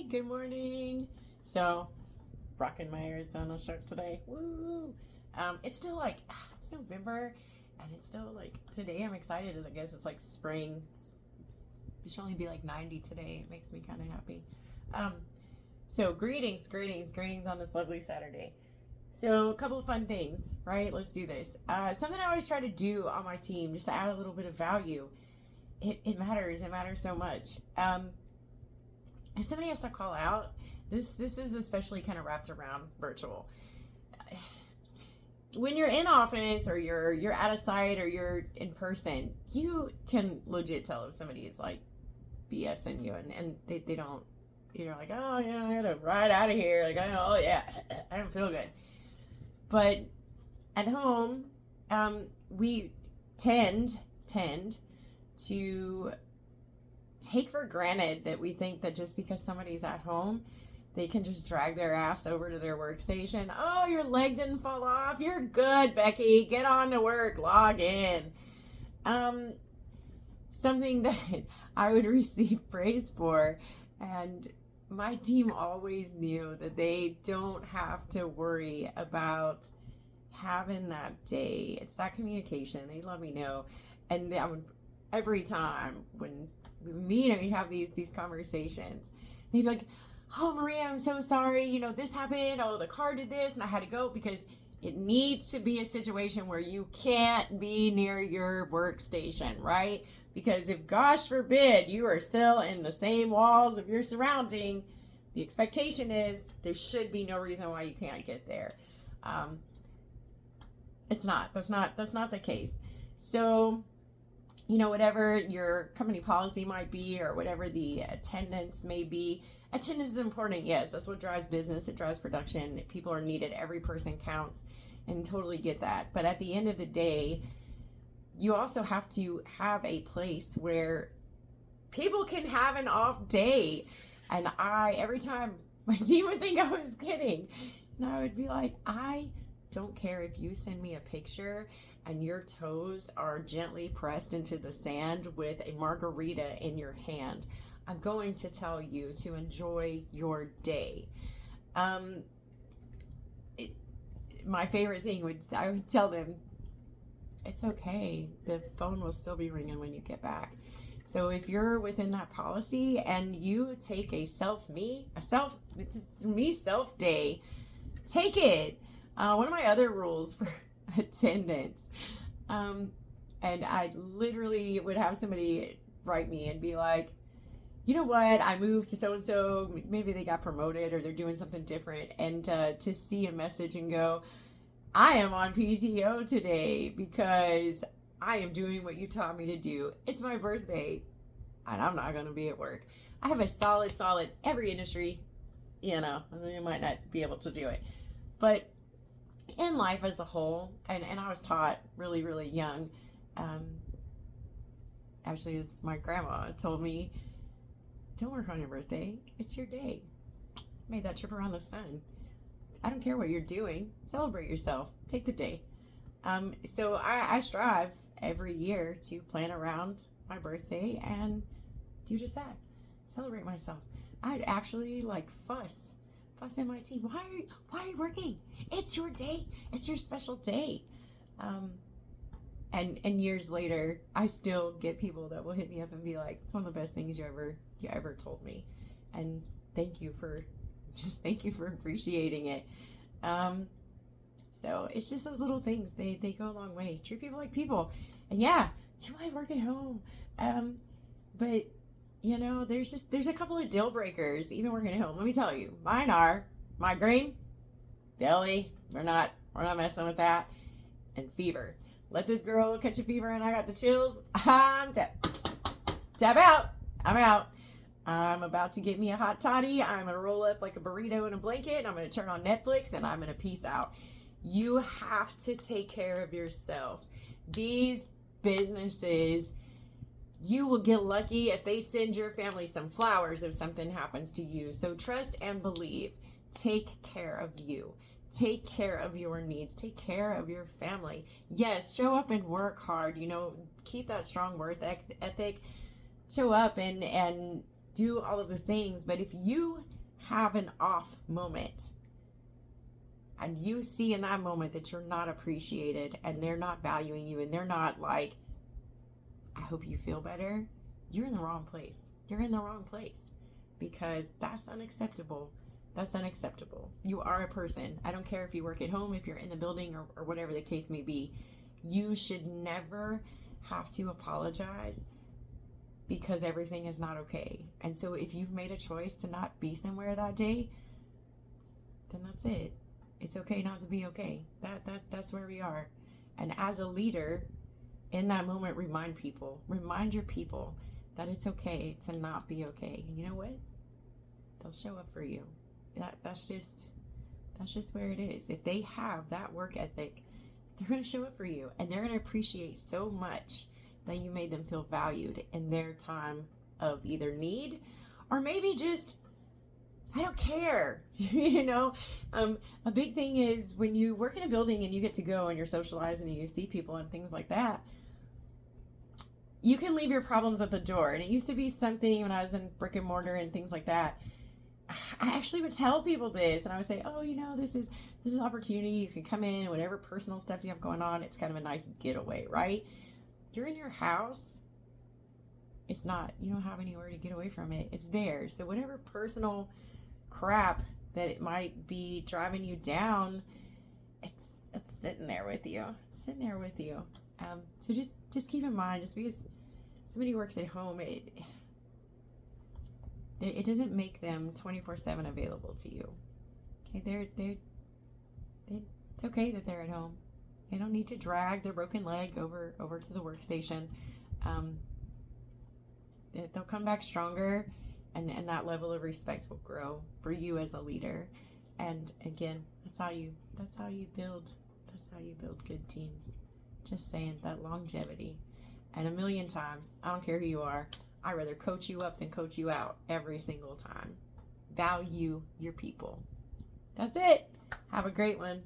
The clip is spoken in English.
Good morning. So, rocking my Arizona shirt today. Woo! It's still it's November, and it's still today. I'm excited. I guess it's like spring. It should only be like 90 today. It makes me kind of happy. Um, so greetings on this lovely Saturday. So a couple of fun things, right? Let's do this. Something I always try to do on my team, just to add a little bit of value. It matters. It matters so much. If somebody has to call out, this is especially kind of wrapped around virtual. When you're in office or you're at a site or you're in person, you can legit tell if somebody is like BSing you and they don't, you're like, oh yeah, I gotta ride out of here. Oh yeah, I don't feel good. But at home, we tend to take for granted that we think that just because somebody's at home, they can just drag their ass over to their workstation. Oh, your leg didn't fall off. You're good, Becky. Get on to work. Log in. Something that I would receive praise for, and my team always knew that they don't have to worry about having that day. It's that communication. They let me know, and I would every time when we meet and we have these conversations, they'd be like, oh, Maria, I'm so sorry. This happened. Oh, the car did this and I had to go, because it needs to be a situation where you can't be near your workstation, right? Because if, gosh forbid, you are still in the same walls of your surrounding, the expectation is there should be no reason why you can't get there. It's not. That's not the case. So, whatever your company policy might be or whatever the attendance may be, attendance is important. Yes, that's what drives business. It drives production. People are needed. Every person counts, and totally get that. But at the end of the day, you also have to have a place where people can have an off day. And every time my team would think I was kidding, and I would be like, I don't care if you send me a picture and your toes are gently pressed into the sand with a margarita in your hand. I'm going to tell you to enjoy your day. My favorite thing I would tell them, it's okay. The phone will still be ringing when you get back. So if you're within that policy and you take a self day, take it. One of my other rules for attendance, and I literally would have somebody write me and be like, you know what, I moved to so-and-so, maybe they got promoted or they're doing something different, and to see a message and go, I am on PTO today because I am doing what you taught me to do. It's my birthday and I'm not going to be at work. I have a solid, every industry, you might not be able to do it. But in life as a whole, and I was taught really, really young, actually, as my grandma told me, don't work on your birthday. It's your day. Made that trip around the sun. I don't care what you're doing. Celebrate yourself. Take the day. So I strive every year to plan around my birthday and do just that. Celebrate myself. I'd actually fuss in my team. Why are you working? It's your day. It's your special day. And years later, I still get people that will hit me up and be like, it's one of the best things you ever told me. And thank you for appreciating it. So it's just those little things. They go a long way. Treat people like people. And yeah, you might work at home. But there's a couple of deal breakers, even working at home. Let me tell you, mine are migraine, belly. We're not messing with that. And fever. Let this girl catch a fever and I got the chills. I'm tap out. I'm out. I'm about to get me a hot toddy. I'm going to roll up like a burrito in a blanket. I'm going to turn on Netflix and I'm going to peace out. You have to take care of yourself. These businesses, you will get lucky if they send your family some flowers if something happens to you. So trust and believe. Take care of you. Take care of your needs. Take care of your family. Yes, show up and work hard. Keep that strong work ethic. Show up and do all of the things. But if you have an off moment and you see in that moment that you're not appreciated and they're not valuing you and they're not like, I hope you feel better, you're in the wrong place. You're in the wrong place, because that's unacceptable. That's unacceptable. You are a person. I don't care if you work at home, if you're in the building, or whatever the case may be. You should never have to apologize because everything is not okay. And so if you've made a choice to not be somewhere that day, then that's it. It's okay not to be okay. That's where we are. And as a leader, in that moment, remind your people that it's okay to not be okay. And you know what? They'll show up for you. That's just where it is. If they have that work ethic, they're going to show up for you, and they're going to appreciate so much that you made them feel valued in their time of either need or maybe just, I don't care. A big thing is when you work in a building and you get to go and you're socializing and you see people and things like that, you can leave your problems at the door. And it used to be something when I was in brick and mortar and things like that. I actually would tell people this, and I would say, oh, this is an opportunity. You can come in, whatever personal stuff you have going on. It's kind of a nice getaway, right? You're in your house. It's not. You don't have anywhere to get away from it. It's there. So whatever personal crap that it might be driving you down, it's sitting there with you. It's sitting there with you. So just keep in mind, just because somebody works at home, it doesn't make them 24/7 available to you. Okay, it's okay that they're at home. They don't need to drag their broken leg over to the workstation. They'll come back stronger, and that level of respect will grow for you as a leader. And again, that's how you build good teams. Just saying, that longevity. And a million times, I don't care who you are, I'd rather coach you up than coach you out every single time. Value your people. That's it. Have a great one.